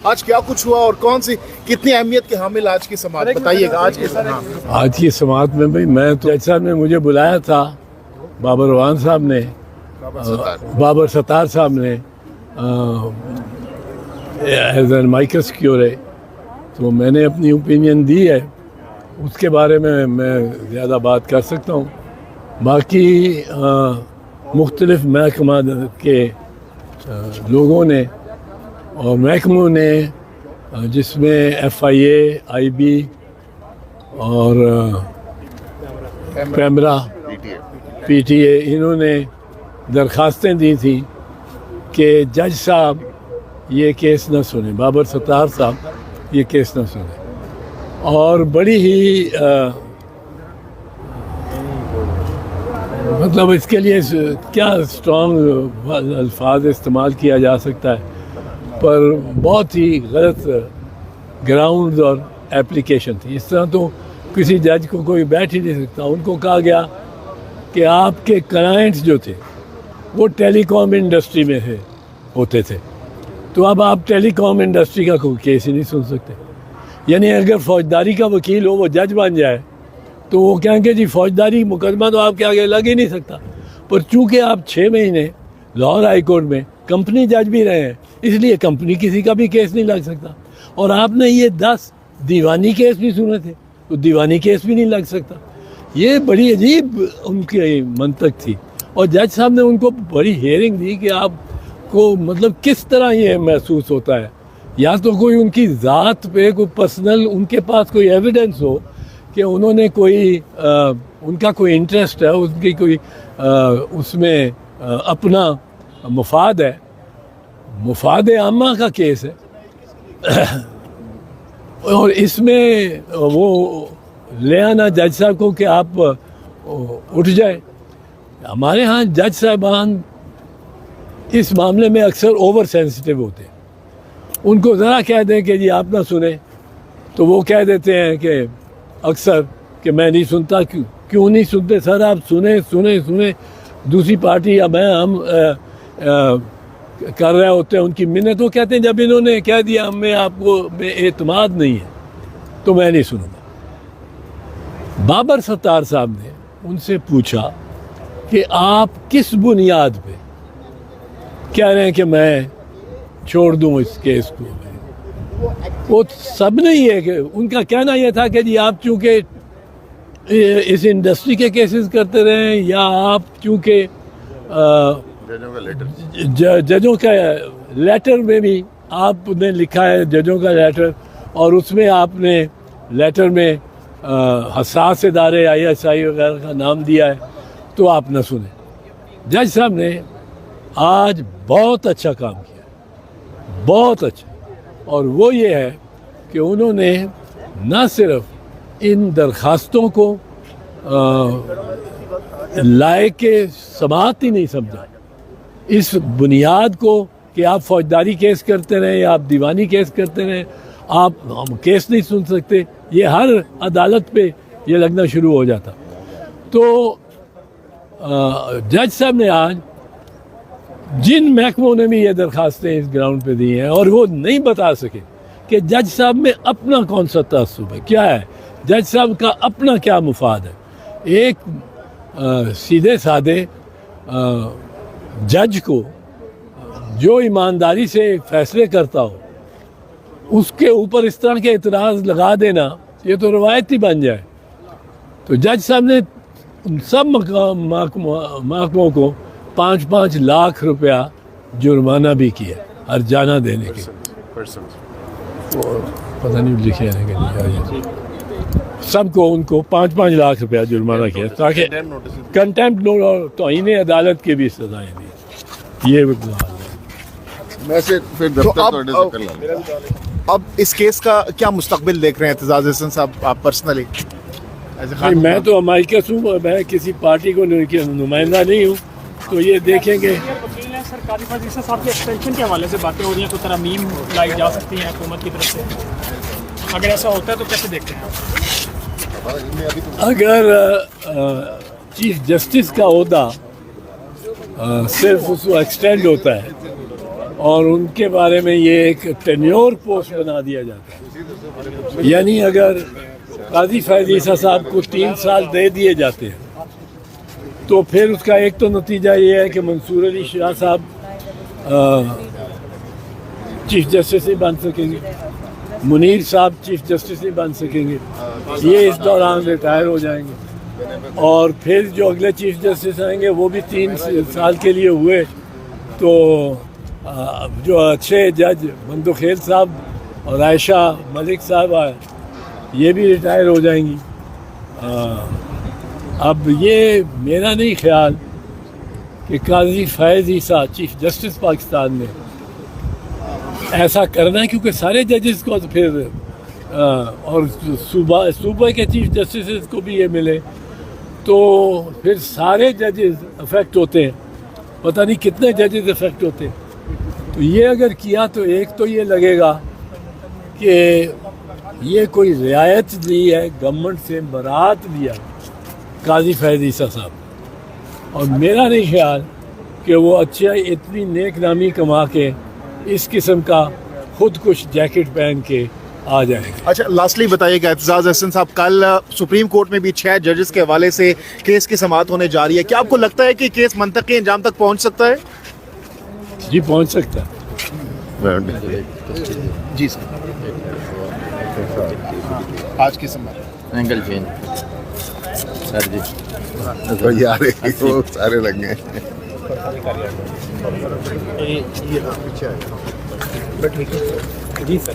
آج کیا کچھ ہوا اور کون سی کتنی اہمیت کے حامل آج کی سماعت بتائیے گا؟ آج کی سماعت میں بھائی میں تو جج صاحب نے مجھے بلایا تھا، بابر روحان صاحب نے، بابر ستار صاحب نے ایز این مائیکس کیورے، تو میں نے اپنی اوپینین دی ہے، اس کے بارے میں زیادہ بات کر سکتا ہوں۔ باقی مختلف محکمہ کے لوگوں نے اور محکموں نے، جس میں F I a, I be اور پیمرا، پی ٹی اے، انہوں نے درخواستیں دی تھیں کہ جج صاحب یہ کیس نہ سنیں، بابر ستار صاحب یہ کیس نہ سنیں، اور بڑی ہی مطلب اس کے لیے کیا اسٹرانگ الفاظ استعمال کیا جا سکتا ہے، پر بہت ہی غلط گراؤنڈز اور اپلیکیشن تھی۔ اس طرح تو کسی جج کو کوئی بیٹھ ہی نہیں سکتا۔ ان کو کہا گیا کہ آپ کے کلائنٹس جو تھے وہ ٹیلی کام انڈسٹری میں ہوتے تھے، تو اب آپ ٹیلی کام انڈسٹری کا کوئی کیس ہی نہیں سن سکتے۔ یعنی اگر فوجداری کا وکیل ہو وہ جج بن جائے تو وہ کہیں گے جی فوجداری مقدمہ تو آپ کے آگے لگ ہی نہیں سکتا، پر چونکہ آپ 6 مہینے لاہور ہائی کورٹ میں کمپنی جج بھی رہے ہیں، اس لیے کمپنی کسی کا بھی کیس نہیں لگ سکتا، اور آپ نے یہ 10 دیوانی کیس بھی سنے تھے تو دیوانی کیس بھی نہیں لگ سکتا۔ یہ بڑی عجیب ان کی منطق تھی، اور جج صاحب نے ان کو بڑی ہیئرنگ دی کہ آپ کو مطلب کس طرح یہ محسوس ہوتا ہے، یا تو کوئی ان کی ذات پہ کوئی پرسنل ان کے پاس کوئی ایویڈنس ہو کہ انہوں نے کوئی ان کا کوئی انٹرسٹ ہے، ان کی کوئی اس میں اپنا مفاد ہے، مفاد عامہ کا کیس ہے، اور اس میں وہ لے آنا جج صاحب کو کہ آپ اٹھ جائے۔ ہمارے ہاں جج صاحبان اس معاملے میں اکثر اوور سینسٹیو ہوتے ہیں، ان کو ذرا کہہ دیں کہ جی آپ نہ سنیں تو وہ کہہ دیتے ہیں کہ اکثر کہ میں نہیں سنتا، کیوں نہیں سنتے سر، آپ سنیں۔ دوسری پارٹی یا ہم کر رہے ہوتے ہیں ان کی منت، وہ کہتے ہیں جب انہوں نے کہہ دیا ہمیں آپ کو میں اعتماد نہیں ہے تو میں نہیں سنوں گا۔ بابر ستار صاحب نے ان سے پوچھا کہ آپ کس بنیاد پہ کہہ رہے ہیں کہ میں چھوڑ دوں اس کیس کو؟ وہ سب نہیں ہے کہ ان کا کہنا یہ تھا کہ جی آپ چونکہ اس انڈسٹری کے کیسز کرتے رہے، یا آپ چونکہ ججوں کا لیٹر میں بھی آپ نے لکھا ہے، ججوں کا لیٹر، اور اس میں آپ نے لیٹر میں حساس ادارے ISI وغیرہ کا نام دیا ہے، تو آپ نہ سنیں۔ جج صاحب نے آج بہت اچھا کام کیا، بہت اچھا، اور وہ یہ ہے کہ انہوں نے نہ صرف ان درخواستوں کو لائق سماعت ہی نہیں سمجھا، اس بنیاد کو کہ آپ فوجداری کیس کرتے رہیں یا آپ دیوانی کیس کرتے رہیں، آپ کیس نہیں سن سکتے، یہ ہر عدالت پہ یہ لگنا شروع ہو جاتا۔ تو جج صاحب نے آج جن محکموں نے بھی یہ درخواستیں اس گراؤنڈ پہ دی ہیں، اور وہ نہیں بتا سکے کہ جج صاحب میں اپنا کون سا تعصب ہے، کیا ہے جج صاحب کا اپنا کیا مفاد ہے۔ ایک سیدھے سادے جج کو جو ایمانداری سے فیصلے کرتا ہو، اس کے اوپر اس طرح کے اعتراض لگا دینا یہ تو روایت ہی بن جائے۔ تو جج صاحب نے ان سب محکموں کو 5-5 لاکھ روپیہ جرمانہ بھی کیا ہر جانہ دینے کے، پتہ نہیں لکھے ہیں کہ سب کو ان کو 5-5 لاکھ روپیہ جرمانہ کیا، تاکہ کنٹیمپٹ اور توہین عدالت کی بھی سزائیں دی۔ یہ اب اس کیس کا کیا مستقبل دیکھ رہے ہیں اعتزاز احسن صاحب آپ پرسنلی؟ میں تو امائکس ہوں، میں کسی پارٹی کو نمائندہ نہیں ہوں، تو یہ دیکھیں گے۔ سرکاری وزیر صاحب کے ایکسٹینشن کے حوالے سے باتیں ہو رہی ہیں، کوئی ترمیم لائی جا سکتی ہیں حکومت کی طرف سے، اگر ایسا ہوتا ہے تو کیسے دیکھتے ہیں؟ اگر چیف جسٹس کا عہدہ صرف اس کو ایکسٹینڈ ہوتا ہے اور ان کے بارے میں یہ ایک ٹینیور پوسٹ بنا دیا جاتا ہے. یعنی اگر قاضی فیض عیسیٰ صاحب کو 3 سال دے دیے جاتے ہیں تو پھر اس کا ایک تو نتیجہ یہ ہے کہ منصور علی شاہ صاحب چیف جسٹس نہیں بن سکیں گے, منیر صاحب چیف جسٹس نہیں بن سکیں گے, یہ اس دوران ریٹائر ہو جائیں گے, اور پھر جو اگلے چیف جسٹس آئیں گے وہ بھی 3 سال کے لیے ہوئے تو جو اچھے جج مندوخیل صاحب اور عائشہ ملک صاحب آئے یہ بھی ریٹائر ہو جائیں گی. اب یہ میرا نہیں خیال کہ قاضی فیض عیسیٰ چیف جسٹس پاکستان میں ایسا کرنا ہے, کیونکہ سارے ججز کو پھر اور صوبہ کے چیف جسٹس کو بھی یہ ملے تو پھر سارے ججز افیکٹ ہوتے ہیں, پتہ نہیں کتنے ججز افیکٹ ہوتے ہیں. تو یہ اگر کیا تو ایک تو یہ لگے گا کہ یہ کوئی رعایت لی ہے, گورنمنٹ سے برات لیا قاضی فیض عیسیٰ صاحب, اور میرا نہیں خیال کہ وہ اچھا اتنی نیک نامی کما کے اس قسم کا خود کش جیکٹ پہن کے آ جائیں گے. اچھا لاسٹلی بتائیے گا اعتزاز احسن صاحب, کل سپریم کورٹ میں بھی 6 ججز کے حوالے سے کیس کی سماعت ہونے جا رہی ہے, کیا آپ کو لگتا ہے کہ کیس منطقی انجام تک پہنچ سکتا ہے؟ جی پہنچ سکتا ہے. جی سر, آج کی سماعت اینگل چینج سر جی یار وہ سارے لگ گئے. جی سر.